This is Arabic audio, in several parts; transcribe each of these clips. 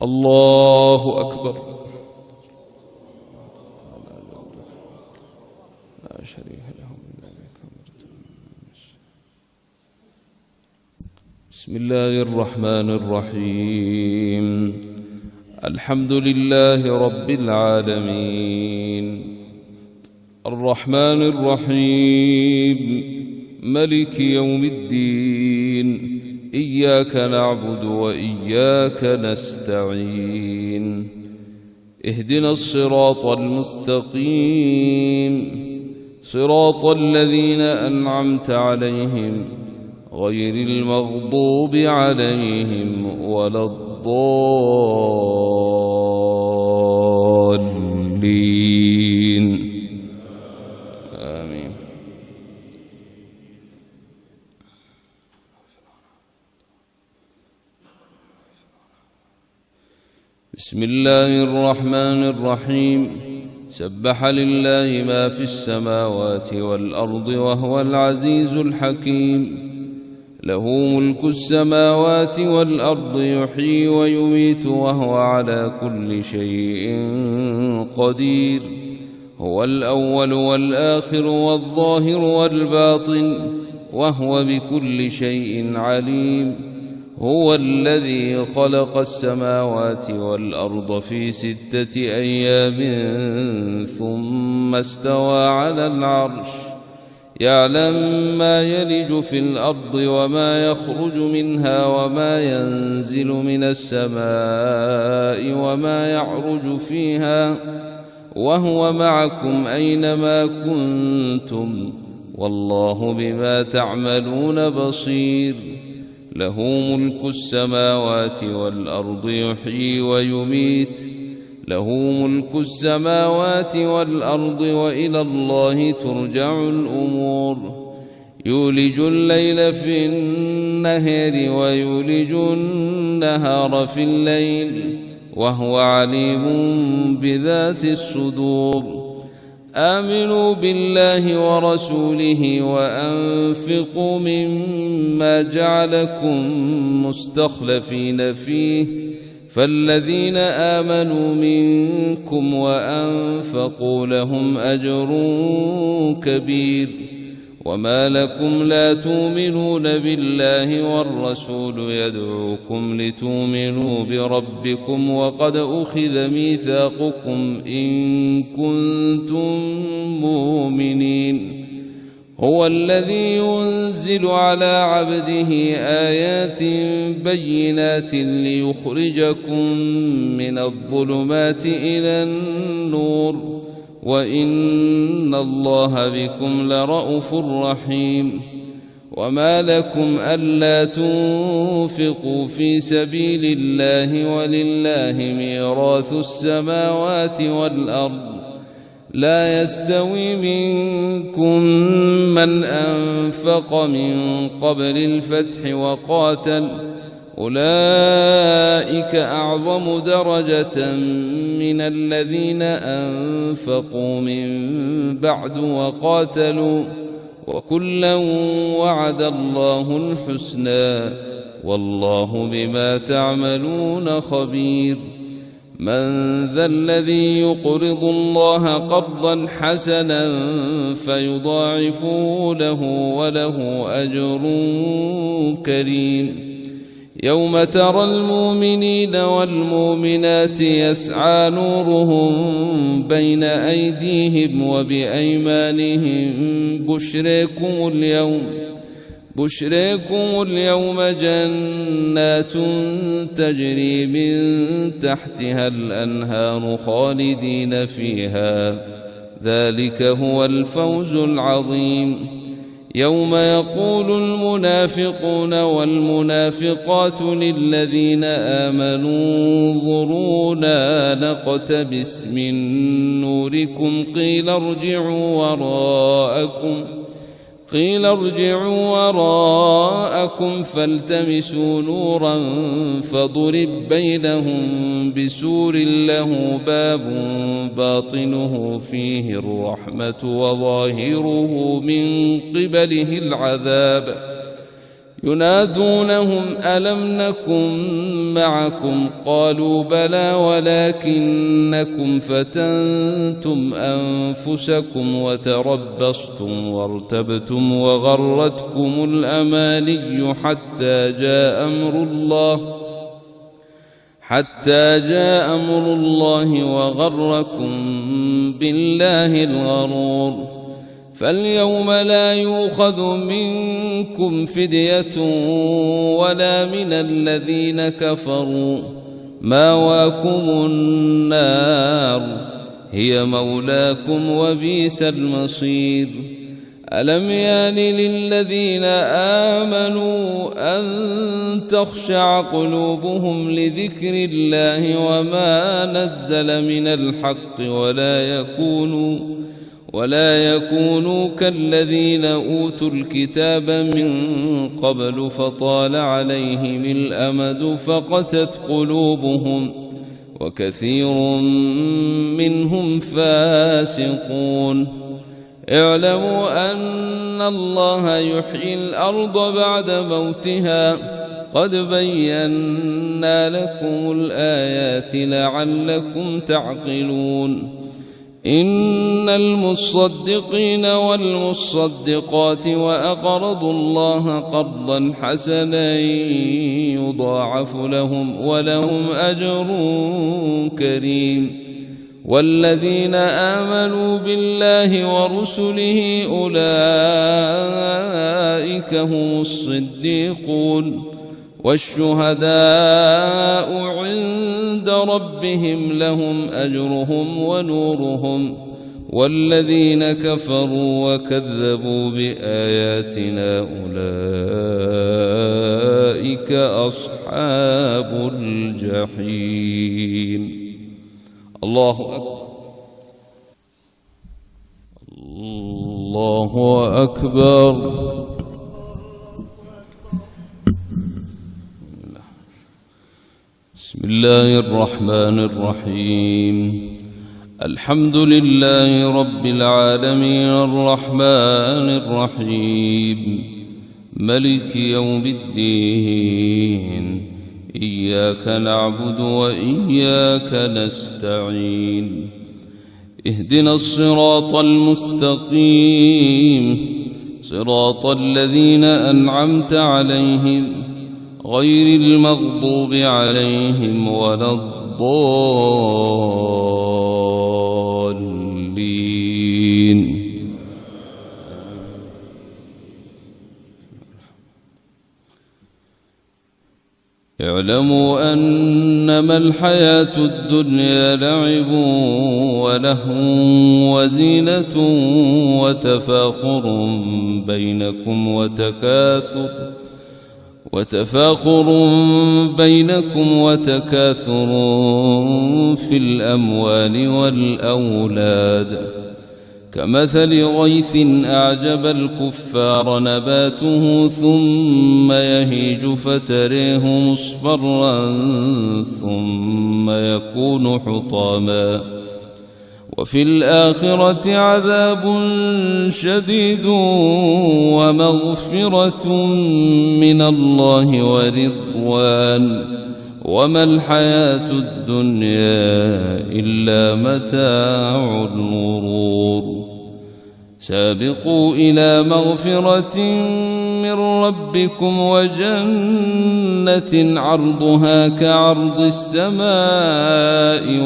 الله أكبر. لا شريك له. بسم الله الرحمن الرحيم. الحمد لله رب العالمين الرحمن الرحيم ملك يوم الدين. إياك نعبد وإياك نستعين. اهدنا الصراط المستقيم صراط الذين أنعمت عليهم غير المغضوب عليهم ولا الضالين. آمين. بسم الله الرحمن الرحيم. سبح لله ما في السماوات والأرض وهو العزيز الحكيم. له ملك السماوات والأرض يحيي ويميت وهو على كل شيء قدير. هو الأول والآخر والظاهر والباطن وهو بكل شيء عليم. هو الذي خلق السماوات والأرض في 6 أيام ثم استوى على العرش. يعلم ما يلج في الأرض وما يخرج منها وما ينزل من السماء وما يعرج فيها وهو معكم أينما كنتم والله بما تعملون بصير. له ملك السماوات والأرض يحيي ويميت. له ملك السماوات والأرض وإلى الله ترجع الأمور. يولج الليل في النهار ويولج النهار في الليل وهو عليم بذات الصدور. آمنوا بالله ورسوله وأنفقوا مما جعلكم مستخلفين فيه فالذين آمنوا منكم وأنفقوا لهم أجر كبير. وما لكم لا تؤمنون بالله والرسول يدعوكم لتؤمنوا بربكم وقد أخذ ميثاقكم إن كنتم مؤمنين. هو الذي ينزل على عبده آيات بينات ليخرجكم من الظلمات إلى النور وإن الله بكم لرءوف رحيم. وما لكم ألا تنفقوا في سبيل الله ولله ميراث السماوات والأرض. لا يستوي منكم من أنفق من قبل الفتح وقاتل أولئك أعظم درجة من الذين أنفقوا من بعد وقاتلوا وكلا وعد الله الحسنى والله بما تعملون خبير. من ذا الذي يقرض الله قرضا حسنا فيضاعفه له وله أجر كريم. يوم ترى المؤمنين والمؤمنات يسعى نورهم بين أيديهم وبأيمانهم بشريكم اليوم جنات تجري من تحتها الأنهار خالدين فيها ذلك هو الفوز العظيم. يوم يقول المنافقون والمنافقات للذين آمنوا انظرونا نقتبس من نوركم قيل ارجعوا وراءكم فالتمسوا نورا فضرب بينهم بسور له باب باطنه فيه الرحمة وظاهره من قبله العذاب. ينادونهم ألم نكن معكم قالوا بلى ولكنكم فتنتم أنفسكم وتربصتم وارتبتم وغرتكم الأماني حتى جاء أمر الله وغركم بالله الغرور فاليوم لا يؤخذ منكم فدية ولا من الذين كفروا مأواكم النار هي مولاكم وبئس المصير ألم يان للذين آمنوا أن تخشع قلوبهم لذكر الله وما نزل من الحق ولا يكونوا كالذين أوتوا الكتاب من قبل فطال عليهم الأمد فقست قلوبهم وكثير منهم فاسقون اعلموا أن الله يحيي الأرض بعد موتها قد بينا لكم الآيات لعلكم تعقلون إن المصدقين والمصدقات وأقرضوا الله قرضا حسنا يضاعف لهم ولهم أجر كريم والذين آمنوا بالله ورسله أولئك هم الصديقون والشهداء عند ربهم لهم أجرهم ونورهم والذين كفروا وكذبوا بآياتنا أولئك أصحاب الجحيم. الله أكبر الله أكبر. بسم الله الرحمن الرحيم الحمد لله رب العالمين الرحمن الرحيم ملك يوم الدين إياك نعبد وإياك نستعين اهدنا الصراط المستقيم صراط الذين أنعمت عليهم غير المغضوب عليهم ولا الضالين. اعلموا أنما الحياة الدنيا لعب ولهو وزينة وتفاخر بينكم وتكاثر في الأموال والأولاد كمثل غيث أعجب الكفار نباته ثم يهيج فتريه مصفرا ثم يكون حطاما وفي الآخرة عذاب شديد ومغفرة من الله ورضوان وما الحياة الدنيا إلا متاع الغرور. سابقوا إلى مغفرة من ربكم وجنة عرضها كعرض السماء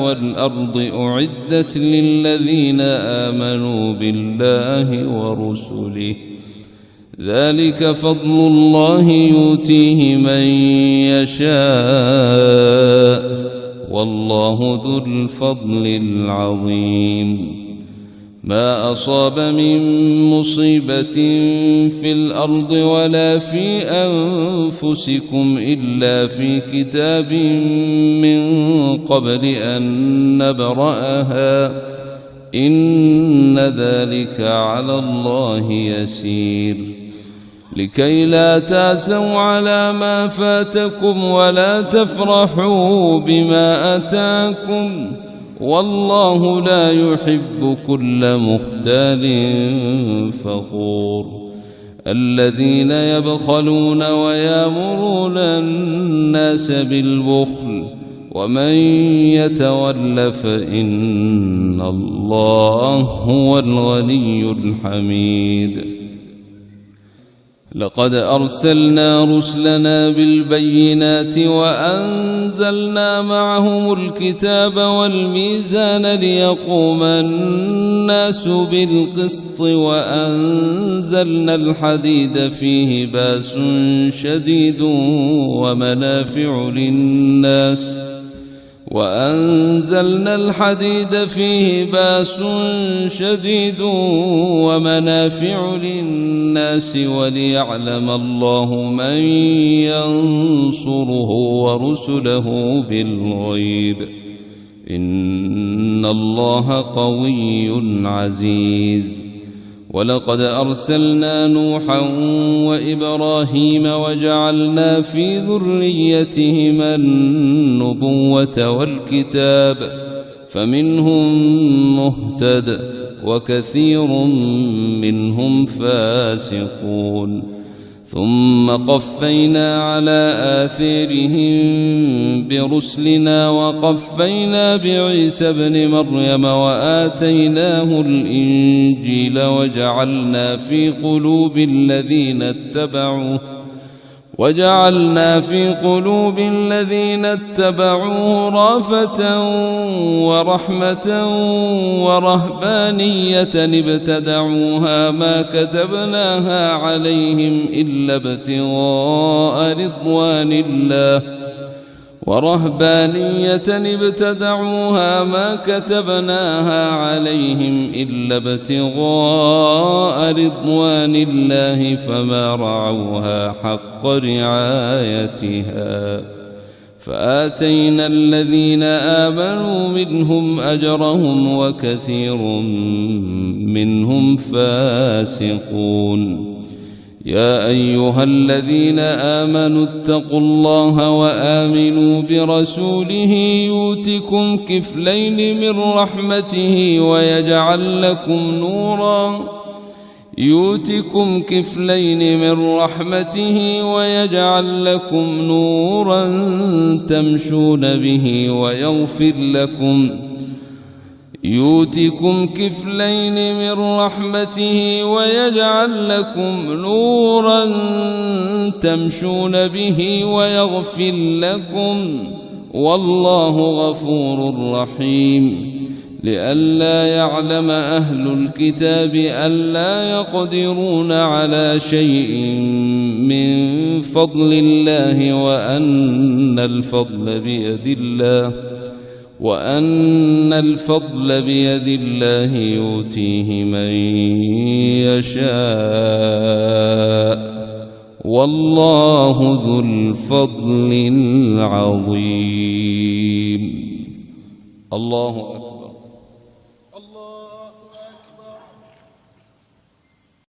والأرض أعدت للذين آمنوا بالله ورسله ذلك فضل الله يؤتيه من يشاء والله ذو الفضل العظيم. ما أصاب من مصيبة في الأرض ولا في أنفسكم إلا في كتاب من قبل أن نبرأها إن ذلك على الله يسير. لكي لا تأسوا على ما فاتكم ولا تفرحوا بما أتاكم والله لا يحب كل مختال فخور. الذين يبخلون ويأمرون الناس بالبخل ومن يتول فإن الله هو الغني الحميد. لقد أرسلنا رسلنا بالبينات وأنزلنا معهم الكتاب والميزان ليقوم الناس بالقسط وأنزلنا الحديد فيه بأس شديد ومنافع للناس وليعلم الله من ينصره ورسله بالغيب إن الله قوي عزيز. ولقد أرسلنا نوحا وإبراهيم وجعلنا في ذريتهما النبوة والكتاب فمنهم مهتد وكثير منهم فاسقون. ثم قفينا على آثارهم برسلنا وقفينا بعيسى ابن مريم وآتيناه الإنجيل وجعلنا في قلوب الذين اتبعوه رأفة ورحمة ورهبانية ابتدعوها ما كتبناها عليهم إلا ابتغاء رضوان الله فما رعوها حق رعايتها فآتينا الذين آمنوا منهم أجرهم وكثير منهم فاسقون. يا أيها الذين آمنوا اتقوا الله وآمنوا برسوله يؤتكم كفلين من رحمته ويجعل لكم نورا تمشون به ويغفر لكم والله غفور رحيم. لئلا يعلم أهل الكتاب ألا يقدرون على شيء من فضل الله وأن الفضل بيد الله يؤتيه من يشاء والله ذو الفضل العظيم. الله أكبر.